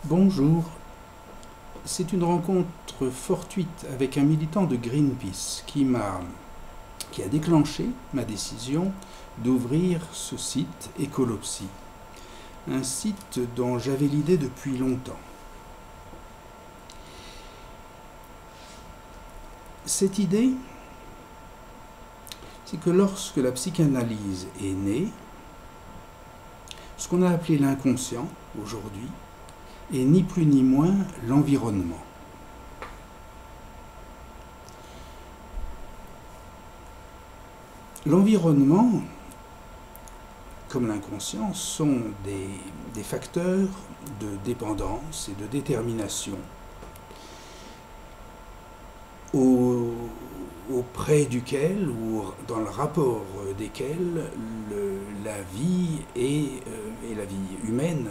Bonjour, c'est une rencontre fortuite avec un militant de Greenpeace qui a déclenché ma décision d'ouvrir ce site Écolopsie, un site dont j'avais l'idée depuis longtemps. Cette idée, c'est que lorsque la psychanalyse est née, ce qu'on a appelé l'inconscient aujourd'hui est ni plus ni moins l'environnement. L'environnement, comme l'inconscient, sont des facteurs de dépendance et de détermination auprès duquel ou dans le rapport desquels la vie et la vie humaine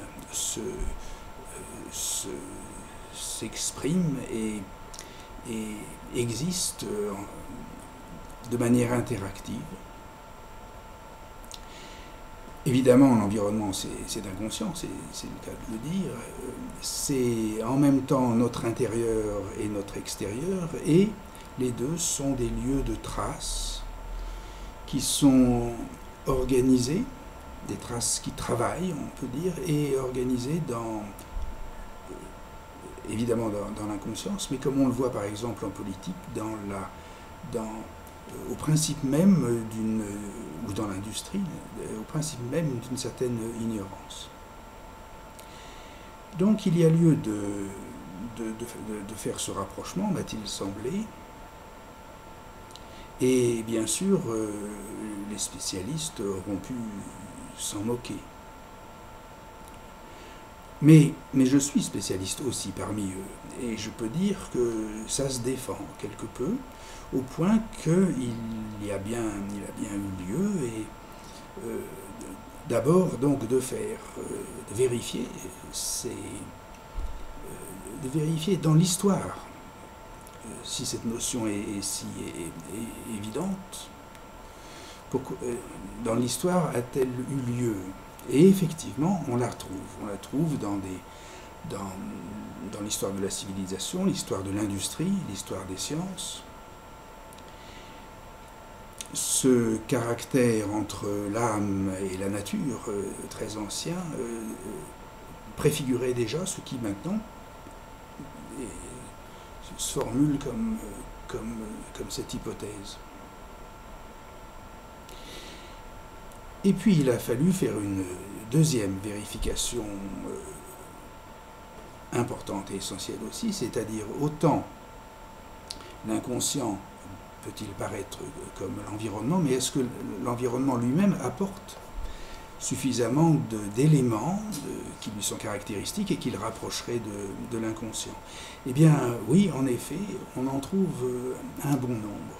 s'exprime et existe de manière interactive. Évidemment, l'environnement, c'est inconscient, c'est le cas de le dire. C'est en même temps notre intérieur et notre extérieur, et les deux sont des lieux de traces qui sont organisés, des traces qui travaillent, on peut dire, et organisées évidemment dans l'inconscience, mais comme on le voit par exemple en politique, au principe même ou dans l'industrie, au principe même d'une certaine ignorance. Donc il y a lieu de faire ce rapprochement, m'a-t-il semblé, et bien sûr, les spécialistes auront pu s'en moquer. Mais je suis spécialiste aussi parmi eux, et je peux dire que ça se défend quelque peu, au point qu'il y a bien eu lieu, et d'abord donc de vérifier dans l'histoire, si cette notion est si évidente, dans l'histoire a-t-elle eu lieu? Et effectivement, on la retrouve dans l'histoire de la civilisation, l'histoire de l'industrie, l'histoire des sciences. Ce caractère entre l'âme et la nature, très ancien, préfigurait déjà ce qui maintenant se formule comme cette hypothèse. Et puis il a fallu faire une deuxième vérification importante et essentielle aussi, c'est-à-dire autant l'inconscient peut-il paraître comme l'environnement, mais est-ce que l'environnement lui-même apporte suffisamment d'éléments qui lui sont caractéristiques et qui le rapprocheraient de l'inconscient? Eh bien oui, en effet, on en trouve un bon nombre.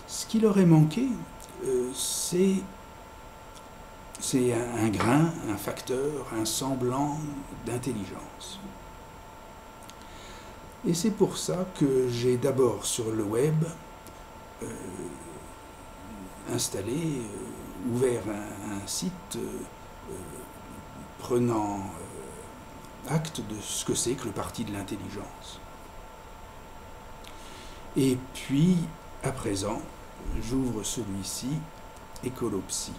Ce qui leur est manqué, c'est un grain, un facteur, un semblant d'intelligence. Et c'est pour ça que j'ai d'abord sur le web installé, ouvert un site prenant acte de ce que c'est que le parti de l'intelligence. Et puis, à présent, j'ouvre celui-ci, Écolopsie.